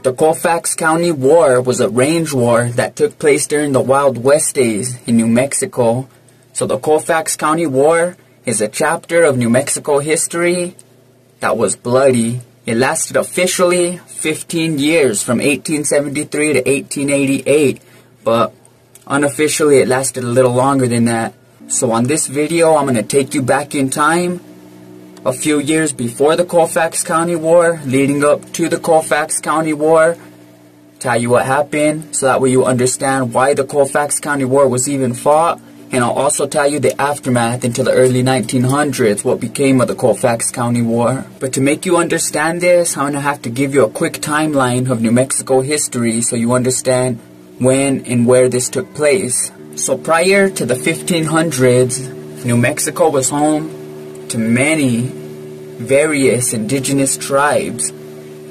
The Colfax County War was a range war that took place during the Wild West days in New Mexico. So the Colfax County War is a chapter of New Mexico history that was bloody. It lasted officially 15 years from 1873 to 1888, but unofficially it lasted a little longer than that. So on this video, I'm going to take you back in time a few years before the Colfax County War, leading up to the Colfax County War, tell you what happened, so that way you understand why the Colfax County War was even fought, and I'll also tell you the aftermath into the early 1900s, what became of the Colfax County War. But to make you understand this, I'm going to have to give you a quick timeline of New Mexico history so you understand when and where this took place. So prior to the 1500s, New Mexico was home to many various indigenous tribes.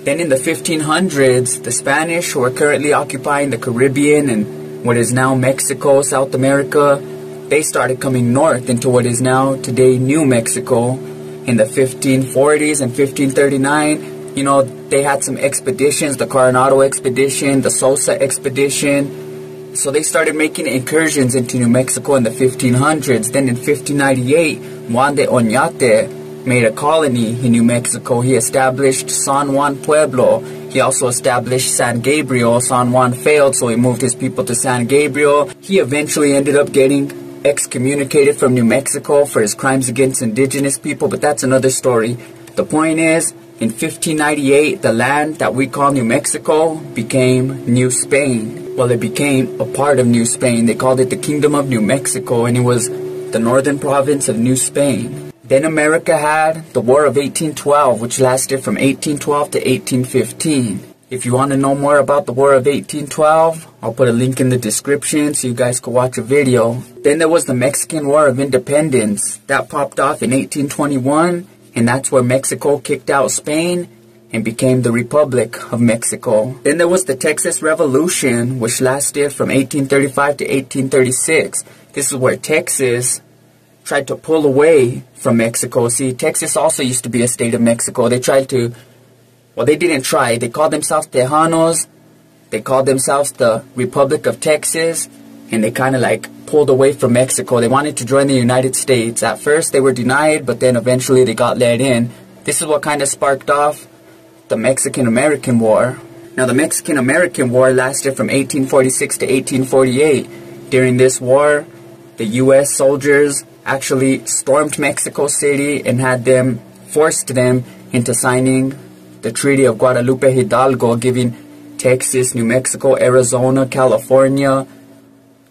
Then in the 1500s, the Spanish, who are currently occupying the Caribbean and what is now Mexico, South America, they started coming north into what is now today New Mexico. In the 1540s and 1539, you know, they had some expeditions, the Coronado expedition, the Sosa expedition. So they started making incursions into New Mexico in the 1500s. Then in 1598, Juan de Oñate made a colony in New Mexico. He established San Juan Pueblo. He also established San Gabriel. San Juan failed, so he moved his people to San Gabriel. He eventually ended up getting excommunicated from New Mexico for his crimes against indigenous people, but that's another story. The point is, in 1598, the land that we call New Mexico became New Spain. Well, it became a part of New Spain. They called it the Kingdom of New Mexico, and it was the northern province of New Spain. Then America had the War of 1812, which lasted from 1812 to 1815. If you want to know more about the War of 1812, I'll put a link in the description so you guys can watch a video. Then there was the Mexican War of Independence. That popped off in 1821, and that's where Mexico kicked out Spain and became the Republic of Mexico. Then there was the Texas Revolution, which lasted from 1835 to 1836. This is where Texas tried to pull away from Mexico. See, Texas also used to be a state of Mexico. They tried to, well, they didn't try. They called themselves Tejanos. They called themselves the Republic of Texas, and they kind of like pulled away from Mexico. They wanted to join the United States. At first, they were denied, but then eventually they got let in. This is what kind of sparked off the Mexican-American War. Now, the Mexican-American War lasted from 1846 to 1848. During this war, the U.S. soldiers actually stormed Mexico City and had them, forced them into signing the Treaty of Guadalupe Hidalgo, giving Texas, New Mexico, Arizona, California,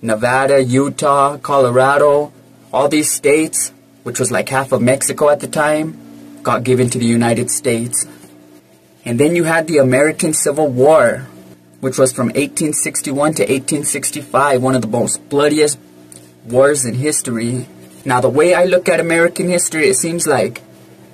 Nevada, Utah, Colorado, all these states, which was like half of Mexico at the time, got given to the United States. And then you had the American Civil War, which was from 1861 to 1865, one of the most bloodiest wars in history. Now, the way I look at American history, it seems like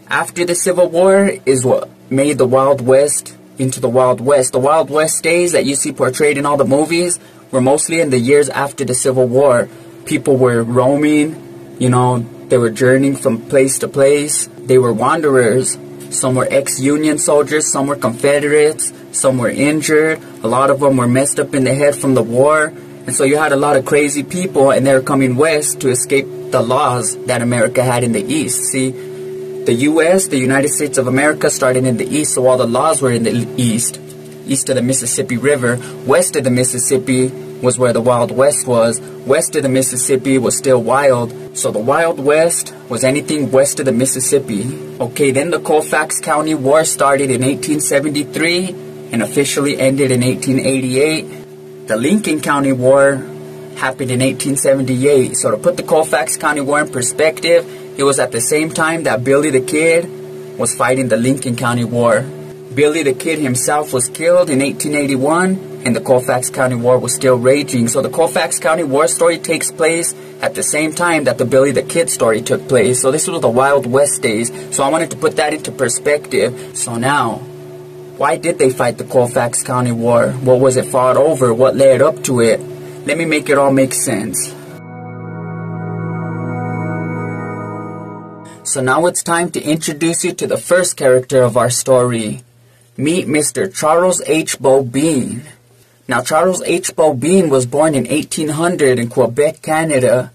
after the Civil War is what made the Wild West into the Wild West. The Wild West days that you see portrayed in all the movies were mostly in the years after the Civil War. People were roaming, you know, they were journeying from place to place. They were wanderers. Some were ex-Union soldiers, some were Confederates, some were injured. A lot of them were messed up in the head from the war. And so you had a lot of crazy people, and they were coming west to escape the laws that America had in the East. See, the U.S., the United States of America, started in the East, so all the laws were in the East. East of the Mississippi River. West of the Mississippi was where the Wild West was. West of the Mississippi was still wild. So the Wild West was anything west of the Mississippi. Okay, then the Colfax County War started in 1873 and officially ended in 1888. The Lincoln County War happened in 1878. So to put the Colfax County War in perspective, it was at the same time that Billy the Kid was fighting the Lincoln County War. Billy the Kid himself was killed in 1881, and the Colfax County War was still raging. So the Colfax County War story takes place at the same time that the Billy the Kid story took place. So this was the Wild West days. So I wanted to put that into perspective. So now, why did they fight the Colfax County War? What was it fought over? What led up to it? Let me make it all make sense. So now it's time to introduce you to the first character of our story, Meet Mr. Charles H. BoBin. Now, Charles H. BoBin was born in 1800 in Quebec, Canada.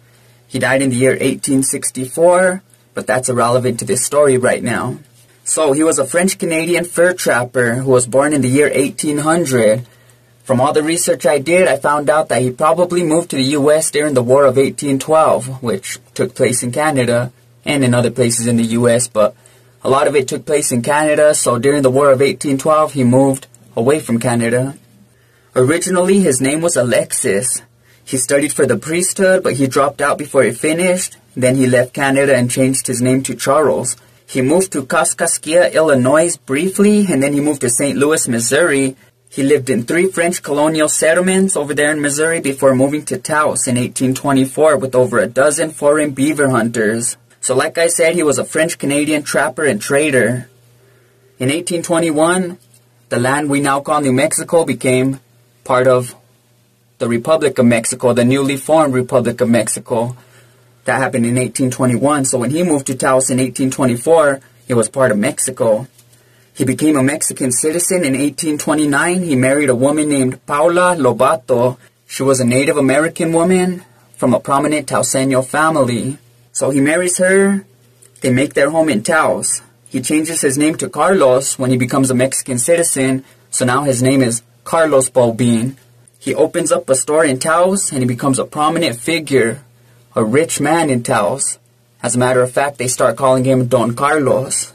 He died in the year 1864, but that's irrelevant to this story right now. So, he was a French-Canadian fur trapper who was born in the year 1800. From all the research I did, I found out that he probably moved to the U.S. during the War of 1812, which took place in Canada and in other places in the U.S., but a lot of it took place in Canada, so during the War of 1812, he moved away from Canada. Originally, his name was Alexis. He studied for the priesthood, but he dropped out before he finished. Then he left Canada and changed his name to Charles. He moved to Kaskaskia, Illinois briefly, and then he moved to St. Louis, Missouri. He lived in 3 French colonial settlements over there in Missouri before moving to Taos in 1824 with over a dozen foreign beaver hunters. So like I said, he was a French-Canadian trapper and trader. In 1821, the land we now call New Mexico became part of the Republic of Mexico, the newly formed Republic of Mexico. That happened in 1821, so when he moved to Taos in 1824, it was part of Mexico. He became a Mexican citizen in 1829. He married a woman named Paula Lobato. She was a Native American woman from a prominent Taoseño family. So he marries her. They make their home in Taos. He changes his name to Carlos when he becomes a Mexican citizen, so now his name is Carlos BoBin. He opens up a store in Taos and he becomes a prominent figure, a rich man in Taos. As a matter of fact, they start calling him Don Carlos.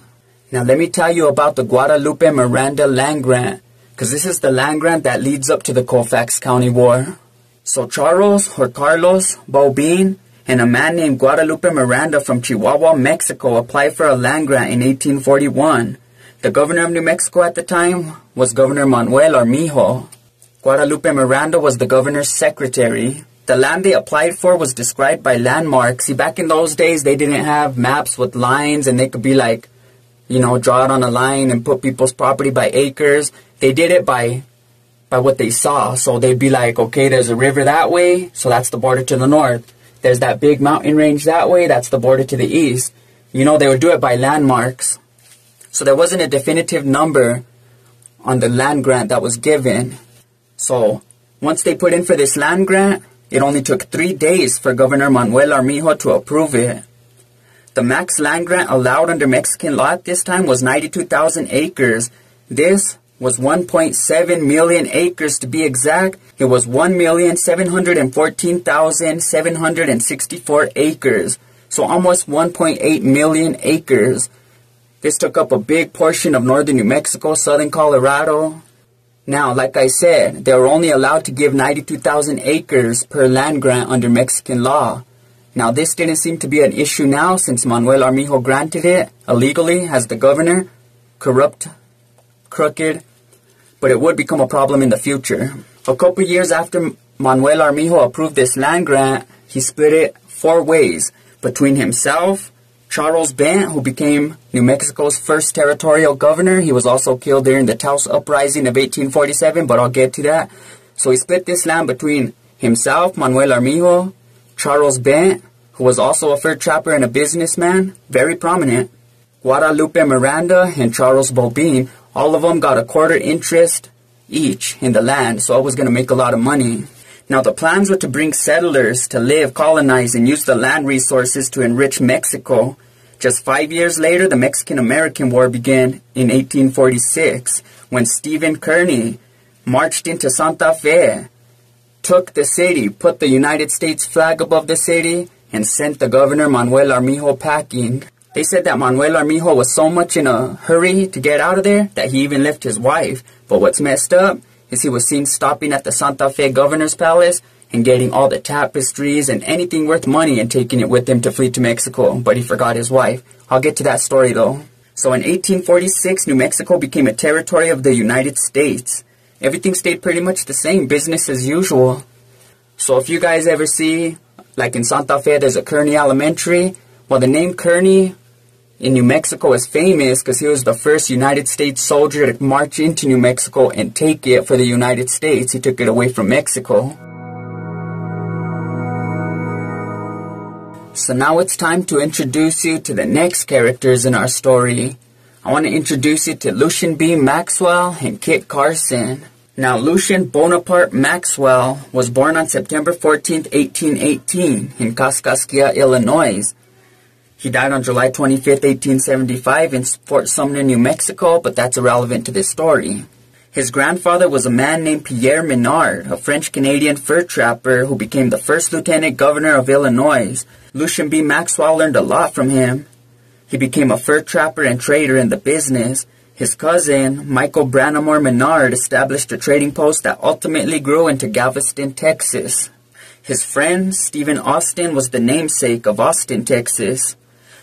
Now let me tell you about the Guadalupe Miranda land grant, because this is the land grant that leads up to the Colfax County War. So Charles, or Carlos, BoBin, and a man named Guadalupe Miranda from Chihuahua, Mexico applied for a land grant in 1841. The governor of New Mexico at the time was Governor Manuel Armijo. Guadalupe Miranda was the governor's secretary. The land they applied for was described by landmarks. See, back in those days, they didn't have maps with lines, and they could be like, you know, draw it on a line and put people's property by acres. They did it by what they saw. So they'd be like, okay, there's a river that way, so that's the border to the north. There's that big mountain range that way, that's the border to the east. You know, they would do it by landmarks. So there wasn't a definitive number on the land grant that was given. So once they put in for this land grant, it only took 3 days for Governor Manuel Armijo to approve it. The max land grant allowed under Mexican law at this time was 92,000 acres. This was 1.7 million acres to be exact. It was 1,714,764 acres. So almost 1.8 million acres. This took up a big portion of northern New Mexico, southern Colorado. Now, like I said, they were only allowed to give 92,000 acres per land grant under Mexican law. Now, this didn't seem to be an issue now since Manuel Armijo granted it illegally as the governor, corrupt, crooked, but it would become a problem in the future. A couple years after Manuel Armijo approved this land grant, he split it 4 ways between himself, Charles Bent, who became New Mexico's first territorial governor. He was also killed during the Taos Uprising of 1847, but I'll get to that. So he split this land between himself, Manuel Armijo, Charles Bent, who was also a fur trapper and a businessman, very prominent, Guadalupe Miranda, and Charles BoBin. All of them got a quarter interest each in the land, so I was going to make a lot of money. Now, the plans were to bring settlers to live, colonize, and use the land resources to enrich Mexico. Just 5 years later, the Mexican-American War began in 1846, when Stephen Kearny marched into Santa Fe, took the city, put the United States flag above the city, and sent the governor Manuel Armijo packing. They said that Manuel Armijo was so much in a hurry to get out of there that he even left his wife. But what's messed up is he was seen stopping at the Santa Fe governor's palace and getting all the tapestries and anything worth money and taking it with him to flee to Mexico. But he forgot his wife. I'll get to that story though. So in 1846, New Mexico became a territory of the United States. Everything stayed pretty much the same, business as usual. So if you guys ever see, like in Santa Fe, there's a Kearny Elementary. Well, the name Kearny in New Mexico is famous because he was the first United States soldier to march into New Mexico and take it for the United States. He took it away from Mexico. So now it's time to introduce you to the next characters in our story. I want to introduce you to Lucian B Maxwell and Kit Carson. Now, Lucian Bonaparte Maxwell was born on September 14, 1818 in Kaskaskia, Illinois. He died on July 25, 1875 in Fort Sumner, New Mexico, but that's irrelevant to this story. His grandfather was a man named Pierre Menard, a French-Canadian fur trapper who became the first lieutenant governor of Illinois. Lucian B. Maxwell learned a lot from him. He became a fur trapper and trader in the business. His cousin, Michael Branamore Menard, established a trading post that ultimately grew into Galveston, Texas. His friend, Stephen Austin, was the namesake of Austin, Texas.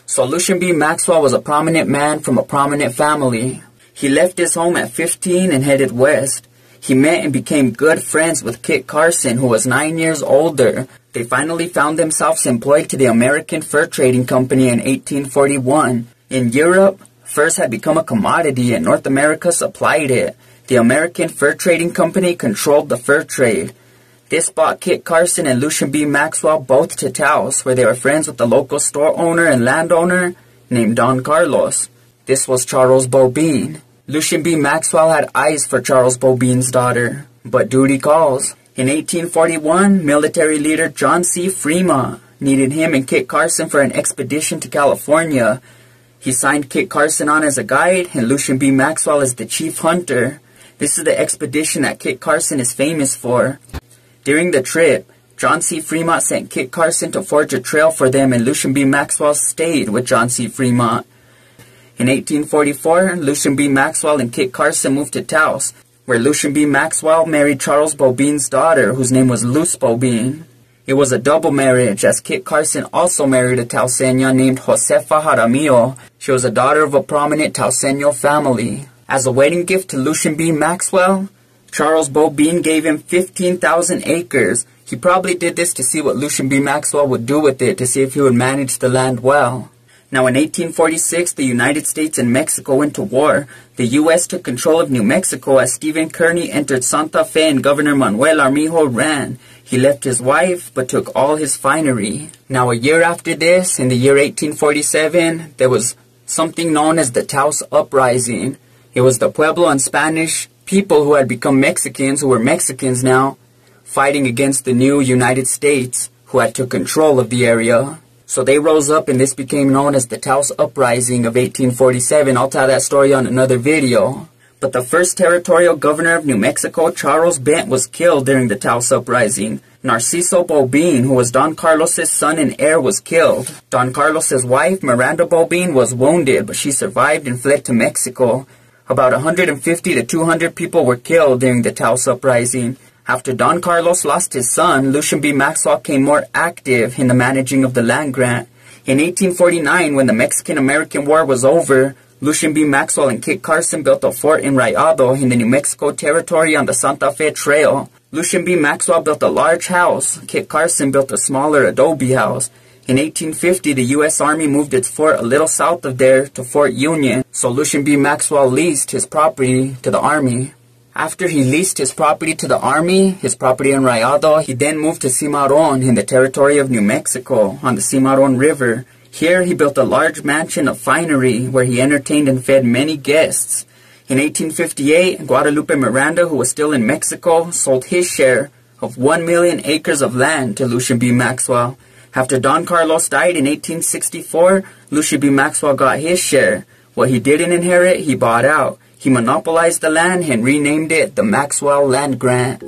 So Lucian B. Maxwell was a prominent man from a prominent family. He left his home at 15 and headed west. He met and became good friends with Kit Carson, who was 9 years older. They finally found themselves employed to the American Fur Trading Company in 1841. In Europe, furs had become a commodity and North America supplied it. The American Fur Trading Company controlled the fur trade. This brought Kit Carson and Lucian B. Maxwell both to Taos, where they were friends with the local store owner and landowner named Don Carlos. This was Charles BoBin. Lucian B. Maxwell had eyes for Charles BoBin's daughter, but duty calls. In 1841, military leader John C. Fremont needed him and Kit Carson for an expedition to California. He signed Kit Carson on as a guide and Lucian B. Maxwell as the chief hunter. This is the expedition that Kit Carson is famous for. During the trip, John C. Fremont sent Kit Carson to forge a trail for them, and Lucian B. Maxwell stayed with John C. Fremont. In 1844, Lucian B. Maxwell and Kit Carson moved to Taos, where Lucian B. Maxwell married Charles BoBin's daughter, whose name was Luce BoBin. It was a double marriage, as Kit Carson also married a Taoseña named Josefa Jaramillo. She was a daughter of a prominent Taoseño family. As a wedding gift to Lucian B. Maxwell, Charles BoBin gave him 15,000 acres. He probably did this to see what Lucian B. Maxwell would do with it, to see if he would manage the land well. Now, in 1846, the United States and Mexico went to war. The U.S. took control of New Mexico as Stephen Kearny entered Santa Fe and Governor Manuel Armijo ran. He left his wife, but took all his finery. Now, a year after this, in the year 1847, there was something known as the Taos Uprising. It was the Pueblo and Spanish people who had become Mexicans, who were Mexicans now, fighting against the new United States, who had took control of the area. So they rose up and this became known as the Taos Uprising of 1847. I'll tell that story on another video. But the first territorial governor of New Mexico, Charles Bent, was killed during the Taos Uprising. Narciso BoBin, who was Don Carlos's son and heir, was killed. Don Carlos's wife, Miranda BoBin, was wounded, but she survived and fled to Mexico. About 150 to 200 people were killed during the Taos Uprising. After Don Carlos lost his son, Lucian B. Maxwell became more active in the managing of the land grant. In 1849, when the Mexican-American War was over, Lucian B. Maxwell and Kit Carson built a fort in Rayado in the New Mexico Territory on the Santa Fe Trail. Lucian B. Maxwell built a large house. Kit Carson built a smaller adobe house. In 1850, the U.S. Army moved its fort a little south of there to Fort Union, so Lucian B. Maxwell leased his property to the Army. After he leased his property to the Army, his property in Rayado, he then moved to Cimarron in the territory of New Mexico on the Cimarron River. Here he built a large mansion of finery where he entertained and fed many guests. In 1858, Guadalupe Miranda, who was still in Mexico, sold his share of 1 million acres of land to Lucian B. Maxwell. After Don Carlos died in 1864, Lucian B. Maxwell got his share. What he didn't inherit, he bought out. He monopolized the land and renamed it the Maxwell Land Grant.